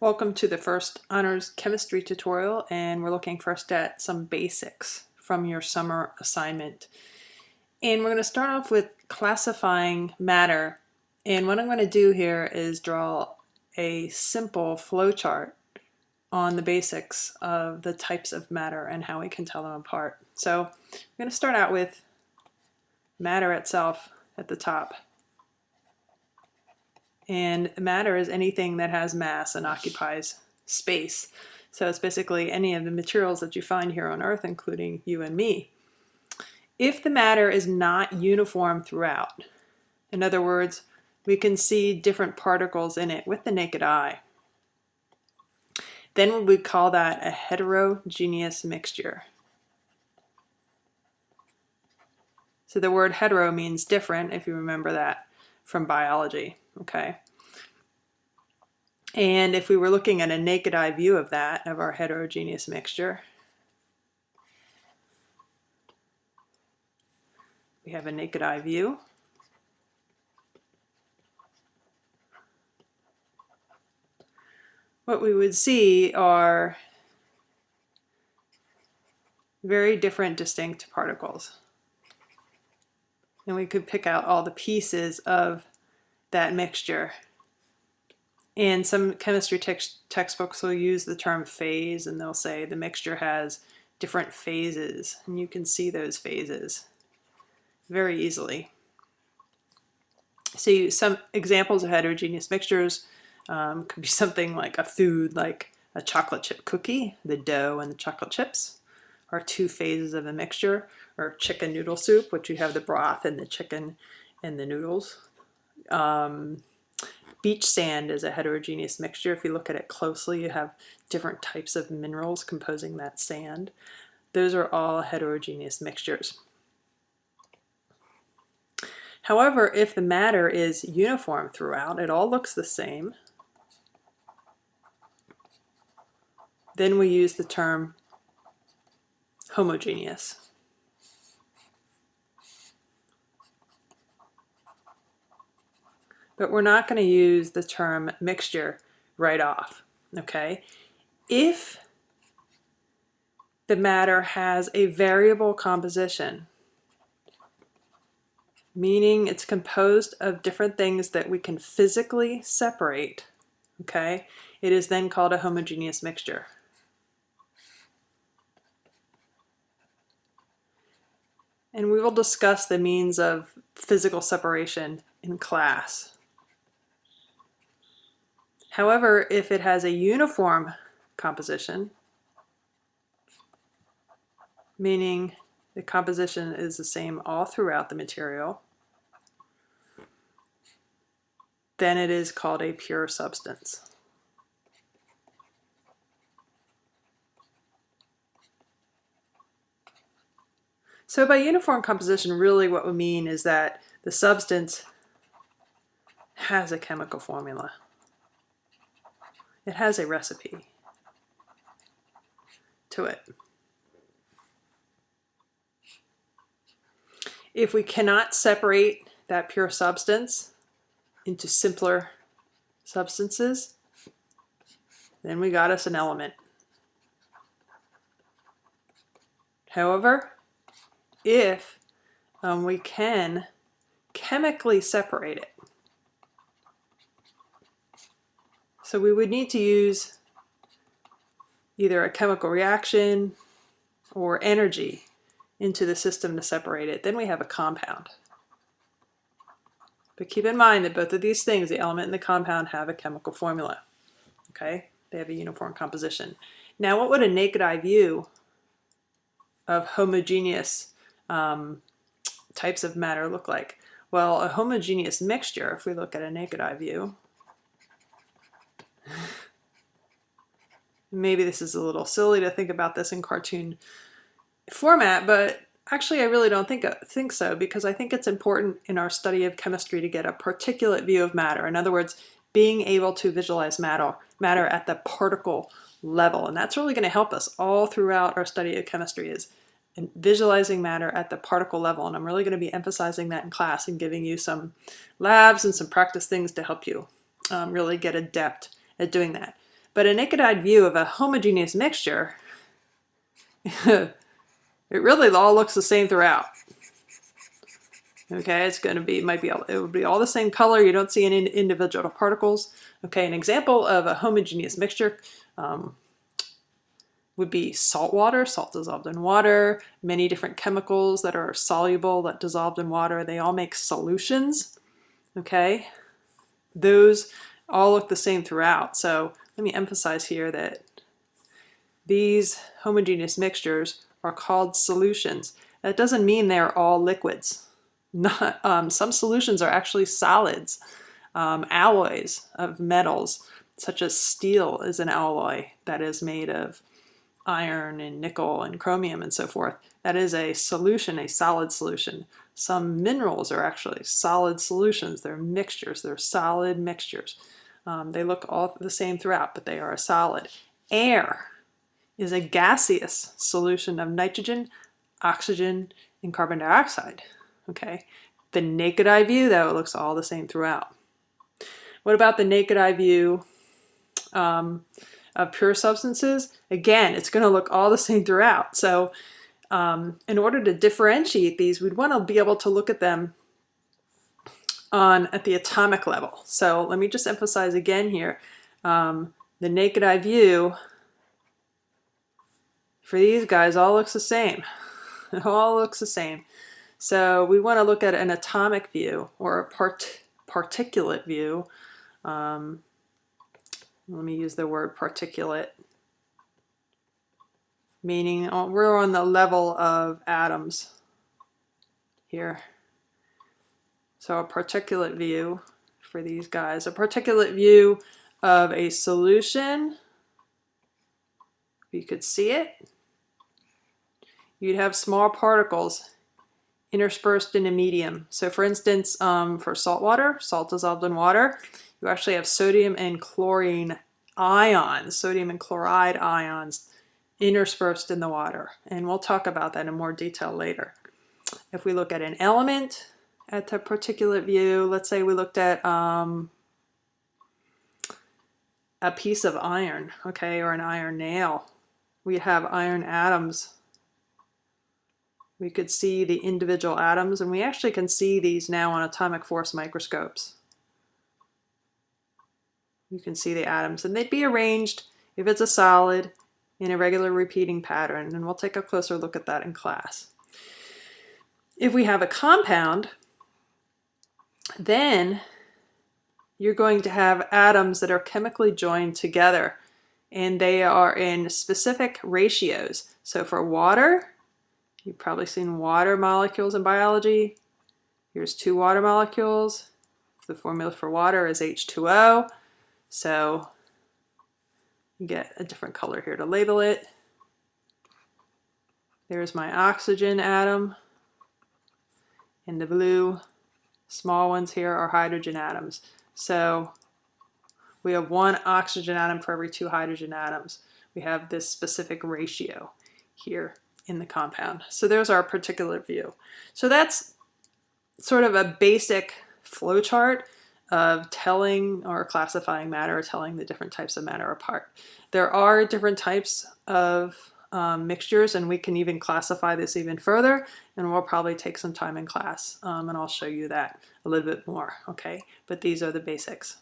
Welcome to the first honors chemistry tutorial, and we're looking first at some basics from your summer assignment. And we're going to start off with classifying matter. And what I'm going to do here is draw a simple flow chart on the basics of the types of matter and how we can tell them apart. So I'm going to start out with matter itself at the top. And matter is anything that has mass and occupies space. So it's basically any of the materials that you find here on Earth, including you and me. If the matter is not uniform throughout, in other words, we can see different particles in it with the naked eye, then we would call that a heterogeneous mixture. So the word hetero means different, if you remember that from biology, okay? And if we were looking at a naked eye view of that, of our heterogeneous mixture, we have a naked eye view. What we would see are very different distinct particles. And we could pick out all the pieces of that mixture. And some chemistry textbooks will use the term phase, and they'll say the mixture has different phases, and you can see those phases very easily. So some examples of heterogeneous mixtures could be something like a food, like a chocolate chip cookie. The dough and the chocolate chips are two phases of a mixture, or chicken noodle soup, which you have the broth and the chicken and the noodles. Beach sand is a heterogeneous mixture. If you look at it closely, you have different types of minerals composing that sand. Those are all heterogeneous mixtures. However, if the matter is uniform throughout, it all looks the same, then we use the term homogeneous. But we're not going to use the term mixture right off, okay? If the matter has a variable composition, meaning it's composed of different things that we can physically separate, okay, it is then called a homogeneous mixture. And we will discuss the means of physical separation in class. However, if it has a uniform composition, meaning the composition is the same all throughout the material, then it is called a pure substance. So by uniform composition, really what we mean is that the substance has a chemical formula. It has a recipe to it. If we cannot separate that pure substance into simpler substances, then we got us an element. However, if we can chemically separate it, so we would need to use either a chemical reaction or energy into the system to separate it, then we have a compound. But keep in mind that both of these things, the element and the compound, have a chemical formula. Okay? They have a uniform composition. Now, what would a naked eye view of homogeneous types of matter look like? Well, a homogeneous mixture, if we look at a naked eye view, maybe this is a little silly to think about this in cartoon format, but actually I really don't think so, because I think it's important in our study of chemistry to get a particulate view of matter. In other words, being able to visualize matter at the particle level. And that's really going to help us all throughout our study of chemistry, is visualizing matter at the particle level. And I'm really going to be emphasizing that in class and giving you some labs and some practice things to help you really get adept at doing that. But a naked-eyed view of a homogeneous mixture, it really all looks the same throughout. Okay, it's going to be, it would be all the same color. You don't see any individual particles. Okay, an example of a homogeneous mixture would be salt water, salt dissolved in water, many different chemicals that are soluble, that dissolved in water. They all make solutions. Okay, those all look the same throughout. So let me emphasize here that these homogeneous mixtures are called solutions. That doesn't mean they're all liquids. Not, some solutions are actually solids. Alloys of metals, such as steel is an alloy that is made of iron and nickel and chromium and so forth. That is a solution, a solid solution. Some minerals are actually solid solutions. They're mixtures. They're solid mixtures. They look all the same throughout, but they are a solid. Air is a gaseous solution of nitrogen, oxygen, and carbon dioxide. Okay, the naked eye view, though, it looks all the same throughout. What about the naked eye view of pure substances? Again, it's going to look all the same throughout. So in order to differentiate these, we'd want to be able to look at them at the atomic level. So let me just emphasize again here, the naked eye view for these guys all looks the same. It all looks the same. So we want to look at an atomic view or a particulate view. Let me use the word particulate, meaning we're on the level of atoms here. So a particulate view for these guys, a particulate view of a solution, you could see it, you'd have small particles interspersed in a medium. So for instance, for salt water, salt dissolved in water, you actually have sodium and chlorine ions, sodium and chloride ions interspersed in the water. And we'll talk about that in more detail later. If we look at an element at the particulate view, let's say we looked at a piece of iron, okay, or an iron nail. We have iron atoms. We could see the individual atoms, and we actually can see these now on atomic force microscopes. You can see the atoms, and they'd be arranged, if it's a solid, in a regular repeating pattern, and we'll take a closer look at that in class. If we have a compound, then you're going to have atoms that are chemically joined together, and they are in specific ratios. So for water, you've probably seen water molecules in biology. Here's 2 water molecules. The formula for water is H2O. So you get a different color here to label it. There's my oxygen atom. And the blue small ones here are hydrogen atoms. So we have 1 oxygen atom for every 2 hydrogen atoms. We have this specific ratio here in the compound. So there's our particulate view. So that's sort of a basic flow chart of telling or classifying matter, or telling the different types of matter apart. There are different types of mixtures, and we can even classify this even further, and we'll probably take some time in class, and I'll show you that a little bit more, okay? But these are the basics.